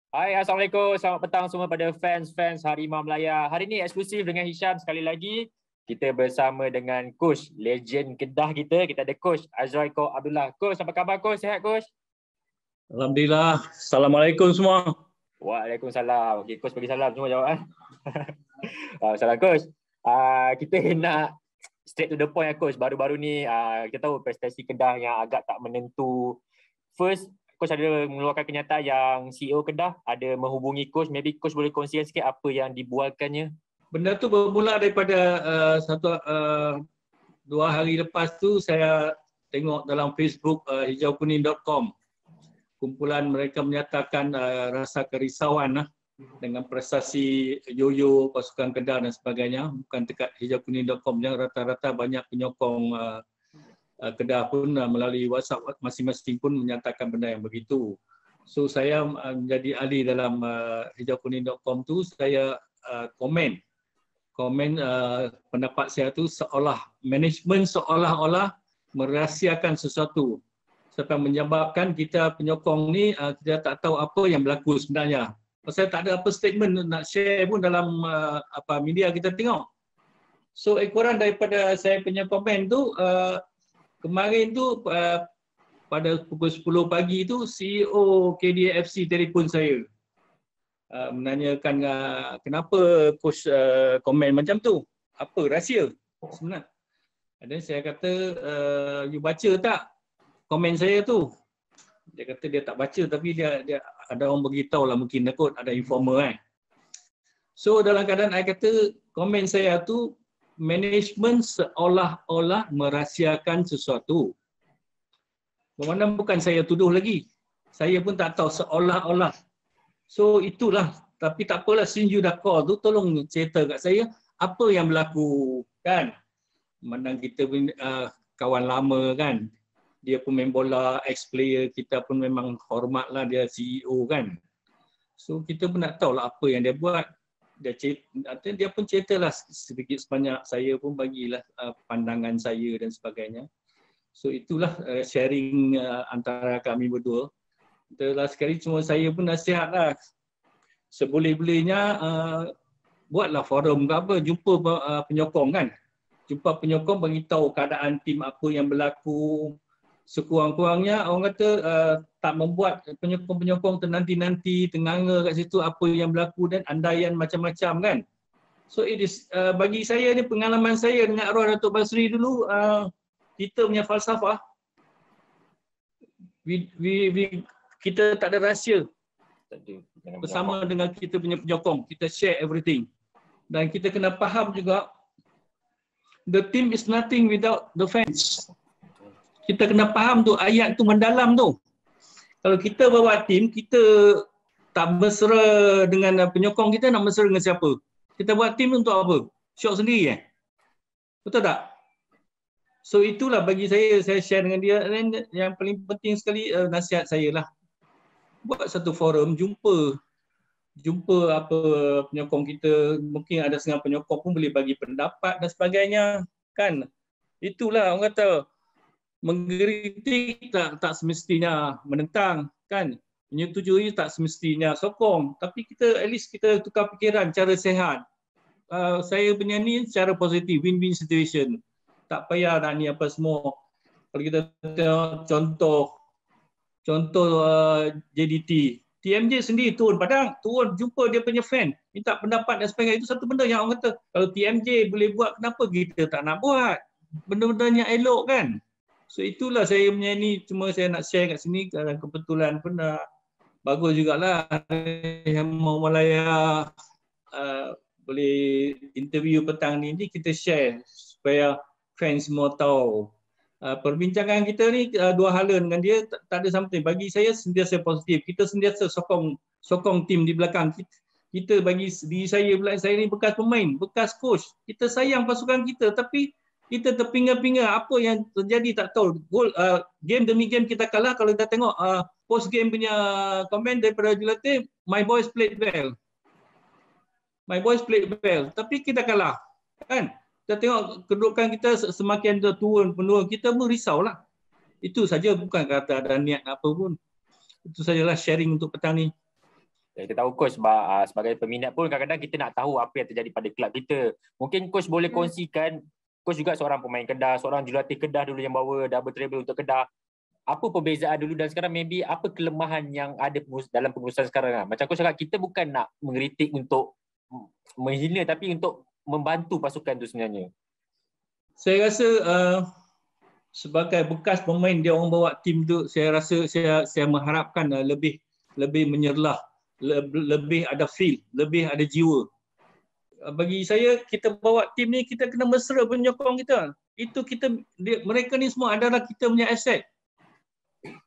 Hai, Assalamualaikum. Selamat petang semua pada fans-fans Harimau Melaya. Hari ini eksklusif dengan Hisham sekali lagi. Kita bersama dengan Coach, legend Kedah kita. Kita ada Coach Azraiko Abdullah. Coach, apa khabar Coach? Sihat Coach? Alhamdulillah. Assalamualaikum semua. Waalaikumsalam. Okay, Coach bagi salam semua jawab. Salam Coach. Kita nak straight to the point ya Coach. Baru-baru ni kita tahu prestasi Kedah yang agak tak menentu. First, Coach ada mengeluarkan kenyataan yang CEO Kedah ada menghubungi Coach. Maybe Coach boleh kongsikan sikit apa yang dibualkannya. Benda tu bermula daripada dua hari lepas tu saya tengok dalam Facebook hijaukuning.com. Kumpulan mereka menyatakan rasa kerisauan dengan prestasi Yoyo, pasukan Kedah dan sebagainya. Bukan dekat hijaukuning.com je, rata-rata banyak penyokong Kedah pun melalui WhatsApp masing-masing pun menyatakan benda yang begitu. So saya menjadi ahli dalam hijaukuning.com tu, saya komen pendapat saya tu manajemen seolah-olah merahsiakan sesuatu sampai menyebabkan kita penyokong ni kita tak tahu apa yang berlaku sebenarnya. Pasal tak ada apa statement nak share pun dalam media kita tengok. So ekoran daripada saya punya komen tu, kemarin tu pada pukul 10 pagi tu CEO KDFC telefon saya menanyakan kenapa coach komen macam tu, apa rahsia sebenarnya. Dan saya kata you baca tak komen saya tu? Dia kata dia tak baca, tapi dia ada orang beritahu lah, mungkin takut ada informer . So dalam keadaan saya kata komen saya tu management seolah-olah merahsiakan sesuatu. Bermakna bukan saya tuduh lagi. Saya pun tak tahu, seolah-olah. So itulah, tapi tak apalah, since you dah call tu, tolong cerita kat saya apa yang berlaku kan. Memandang kita pun kawan lama kan. Dia pun main bola, ex-player, kita pun memang hormatlah dia CEO kan. So kita pun nak tahu lah apa yang dia buat. Dia pun ceritalah sedikit sebanyak, saya pun bagilah pandangan saya dan sebagainya. So itulah sharing antara kami berdua. Last sekali cuma saya pun nasihatlah, seboleh-bolehnya buatlah forum ke apa, jumpa penyokong kan. Jumpa penyokong, bagi tahu keadaan tim apa yang berlaku. Sekurang-kurangnya orang kata tak membuat penyokong-penyokong ternanti-nanti, tenganga kat situ apa yang berlaku dan andaian macam-macam kan. So it is, bagi saya ni, pengalaman saya dengan arwah Datuk Basri dulu, kita punya falsafah, kita tak ada rahsia bersama dengan kita punya penyokong, kita share everything. Dan kita kena faham juga, the team is nothing without the fans. Kita kena faham tu, ayat tu mendalam tu. Kalau kita bawa tim, kita tak mesra dengan penyokong kita, nak mesra dengan siapa? Kita buat tim untuk apa? Syok sendiri Betul tak? So itulah bagi saya share dengan dia. Dan yang paling penting sekali, nasihat saya lah. Buat satu forum, jumpa apa penyokong kita. Mungkin ada setengah penyokong pun boleh bagi pendapat dan sebagainya. Kan? Itulah orang kata, mengkritik tak semestinya menentang kan, menyetujui tak semestinya sokong, tapi kita at least kita tukar fikiran cara sehat. Saya punya ni secara positif, win-win situation, tak payah nak ni apa semua. Kalau kita tengok contoh JDT, TMJ sendiri turun padang, turun jumpa dia punya fan, minta pendapat dan sebagainya. Itu satu benda yang orang kata kalau TMJ boleh buat, kenapa kita tak nak buat benda-benda yang elok kan. So itulah saya punya ni, cuma saya nak share kat sini, kerana kebetulan pun bagus jugalah Harimau Melaya boleh interview petang ni, kita share supaya fans semua tahu. Perbincangan kita ni dua hala dengan dia, tak ada something. Bagi saya sentiasa positif, kita sentiasa sokong tim di belakang. Kita bagi diri saya ni bekas pemain, bekas coach, kita sayang pasukan kita, tapi kita terpinga-pinga apa yang terjadi tak tahu. Game demi game kita kalah. Kalau kita tengok post game punya komen daripada jurulatih, my boys played well. My boys played well. Tapi kita kalah. Kan? Kita tengok kedudukan kita semakin turun penurun, kita pun risaulah. Itu saja, bukan kata ada niat apa pun. Itu sajalah sharing untuk petang ni. Kita tahu coach sebagai peminat pun kadang-kadang kita nak tahu apa yang terjadi pada kelab kita. Mungkin coach boleh kongsikan, coach juga seorang pemain Kedah, seorang jurulatih Kedah dulu yang bawa double treble untuk Kedah. Apa perbezaan dulu dan sekarang, maybe apa kelemahan yang ada dalam pengurusan sekarang? Macam coach cakap, kita bukan nak mengkritik untuk menghina, tapi untuk membantu pasukan tu sebenarnya. Saya rasa sebagai bekas pemain dia orang bawa tim tu, saya rasa saya mengharapkan lebih menyerlah, lebih ada feel, lebih ada jiwa. Bagi saya, kita bawa tim ni kita kena mesra penyokong kita. Itu mereka ni semua adalah kita punya aset.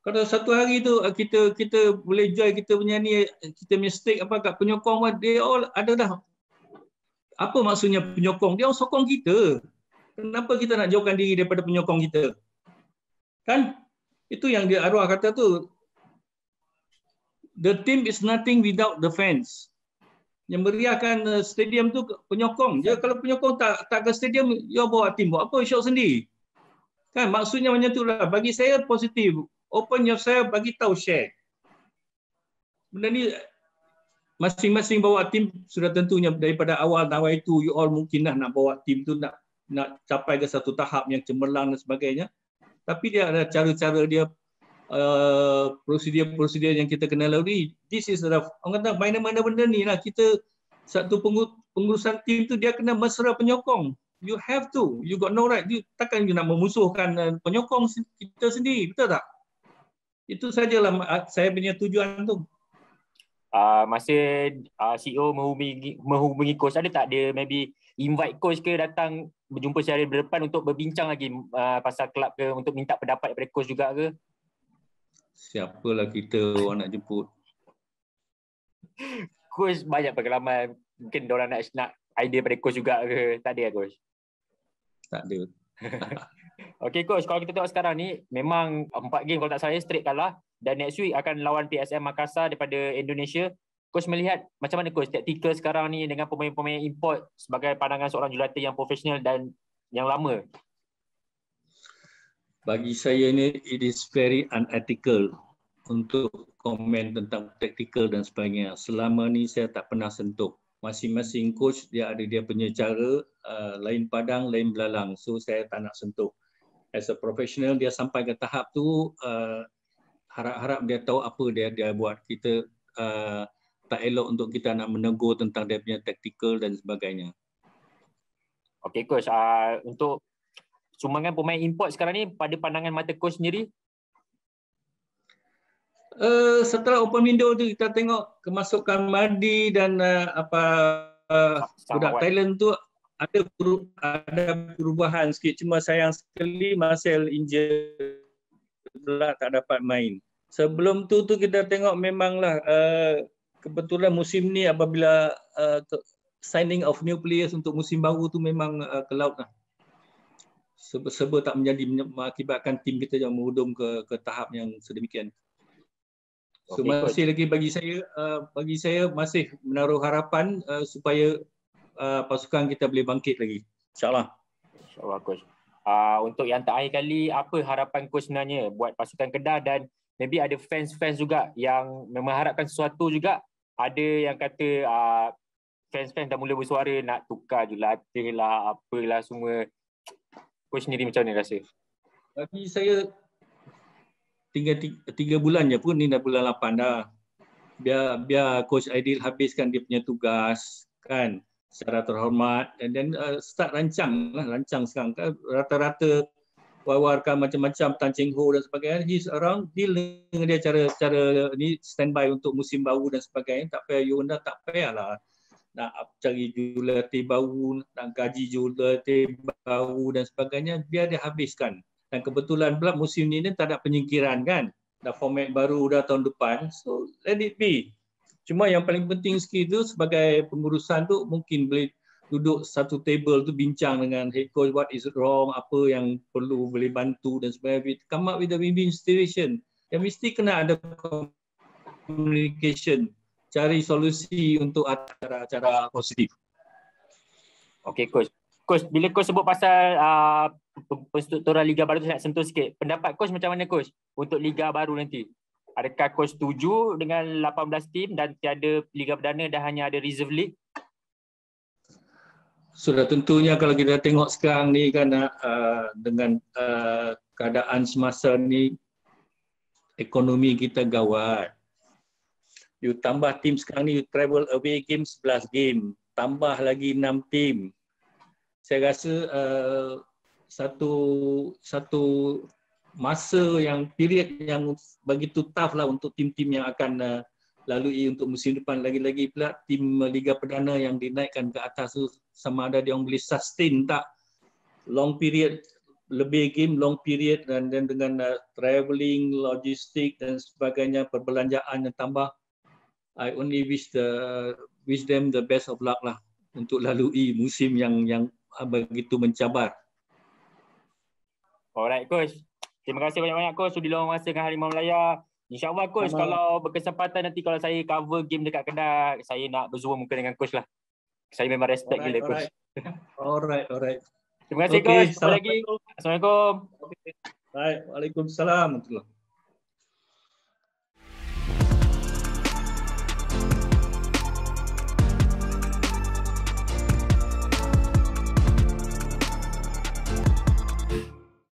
Kalau satu hari tu kita boleh join kita punya ni, kita punya stake apa kat penyokong, dia all adalah apa maksudnya penyokong? Dia orang sokong kita. Kenapa kita nak jauhkan diri daripada penyokong kita? Kan? Itu yang dia arwah kata tu. The team is nothing without the fans. Yang meriahkan stadium tu penyokong. Dia kalau penyokong tak ke stadium, dia bawa tim buat apa? Syok sendiri. Kan maksudnya macam itulah. Bagi saya positif. Open yourself, bagi tahu, share. Benda ni masing-masing bawa tim sudah tentunya daripada awal itu you all mungkin nak bawa tim tu nak capai ke satu tahap yang cemerlang dan sebagainya. Tapi dia ada cara-cara dia, prosedur yang kita kena lalui. This is orang kata mana-mana benda ni lah. Kita satu pengurusan tim tu dia kena mesra penyokong. You have to. You got no right. Takkan you nak memusuhkan penyokong kita sendiri. Betul tak? Itu sajalah saya punya tujuan tu. Masa CEO menghubungi coach, ada tak dia maybe invite coach ke datang berjumpa secara berdepan untuk berbincang lagi pasal kelab ke, untuk minta pendapat daripada coach juga ke? Siapalah kita orang nak jemput. Coach banyak pengalaman, mungkin diorang nak idea pada coach juga ke? Tak ada coach? Tak ada. Okay coach, kalau kita tengok sekarang ni memang 4 game kalau tak salah straight kalah, dan next week akan lawan PSM Makassar daripada Indonesia. Coach melihat macam mana coach taktikal sekarang ni dengan pemain-pemain import sebagai pandangan seorang jurulatih yang profesional dan yang lama? Bagi saya ni it is very unethical untuk komen tentang taktikal dan sebagainya. Selama ni saya tak pernah sentuh. Masing-masing coach dia ada dia punya cara, lain padang, lain belalang. So saya tak nak sentuh. As a professional, dia sampai ke tahap tu, harap-harap dia tahu apa dia buat. Kita tak elok untuk kita nak menegur tentang dia punya taktikal dan sebagainya. Okay coach, untuk sumbangan pemain import sekarang ni pada pandangan mata coach sendiri? Setelah open window tu kita tengok kemasukan Madi dan budak Thailand tu ada perubahan sikit. Cuma sayang sekali Marcel injured, tak dapat main. Sebelum tu kita tengok memanglah kebetulan musim ni apabila signing of new players untuk musim baru tu memang ke laut lah. Serba tak mengakibatkan tim kita yang menghudum ke tahap yang sedemikian. So okay, masih lagi bagi saya masih menaruh harapan supaya pasukan kita boleh bangkit lagi. InsyaAllah. InsyaAllah coach. Untuk yang terakhir kali, apa harapan coach sebenarnya buat pasukan Kedah, dan maybe ada fans-fans juga yang mengharapkan sesuatu juga. Ada yang kata fans-fans dah mula bersuara nak tukar jurulatih lah, apalah semua. Coach sendiri macam mana rasa? Bagi saya tinggal 3 bulan je pun, ni dah bulan 8 dah. Biar Coach Aidil habiskan dia punya tugas kan secara terhormat, dan start rancang sekarang. Rata-rata wawarkan macam-macam Tan Cheng Ho dan sebagainya, he's around, deal dengan dia cara ni standby untuk musim baru dan sebagainya. Tak payah Yonda, tak payahlah nak cari jurulatih baru, nak gaji jurulatih baru dan sebagainya, biar dia habiskan. Dan kebetulan pula musim ni tak ada penyingkiran kan. Dah format baru dah tahun depan. So let it be. Cuma yang paling penting sikit tu sebagai pengurusan tu mungkin boleh duduk satu table tu bincang dengan head coach, what is wrong, apa yang perlu boleh bantu dan sebagainya. Come up with a win-win situation. Yang mesti kena ada communication. Cari solusi untuk acara-acara positif. Okay coach. Coach, bila coach sebut pasal penstrukturan Liga baru tu, saya nak sentuh sikit. Pendapat coach macam mana coach untuk Liga baru nanti? Adakah coach setuju dengan 18 tim dan tiada Liga Perdana dan hanya ada Reserve League? Sudah tentunya kalau kita tengok sekarang ni kan dengan keadaan semasa ni, ekonomi kita gawat. You tambah tim sekarang ni, you travel away game 11 game, tambah lagi 6 tim. Saya rasa satu masa yang period yang begitu tough lah untuk tim-tim yang akan lalui untuk musim depan. Lagi-lagi pula tim Liga Perdana yang dinaikkan ke atas tu sama ada dia orang boleh sustain tak long period, lebih game long period, dan dengan travelling, logistik dan sebagainya, perbelanjaan yang tambah. I only wish them the best of luck lah untuk lalui musim yang begitu mencabar. Alright coach. Terima kasih banyak-banyak coach sudi luang masa dengan Harimau Melaya. InsyaAllah coach, kalau berkesempatan nanti kalau saya cover game dekat Kedah, saya nak berzua muka dengan coach lah. Saya memang respect gila coach. Alright. Terima kasih coach. Jumpa lagi. Assalamualaikum. Baik, waalaikumsalam.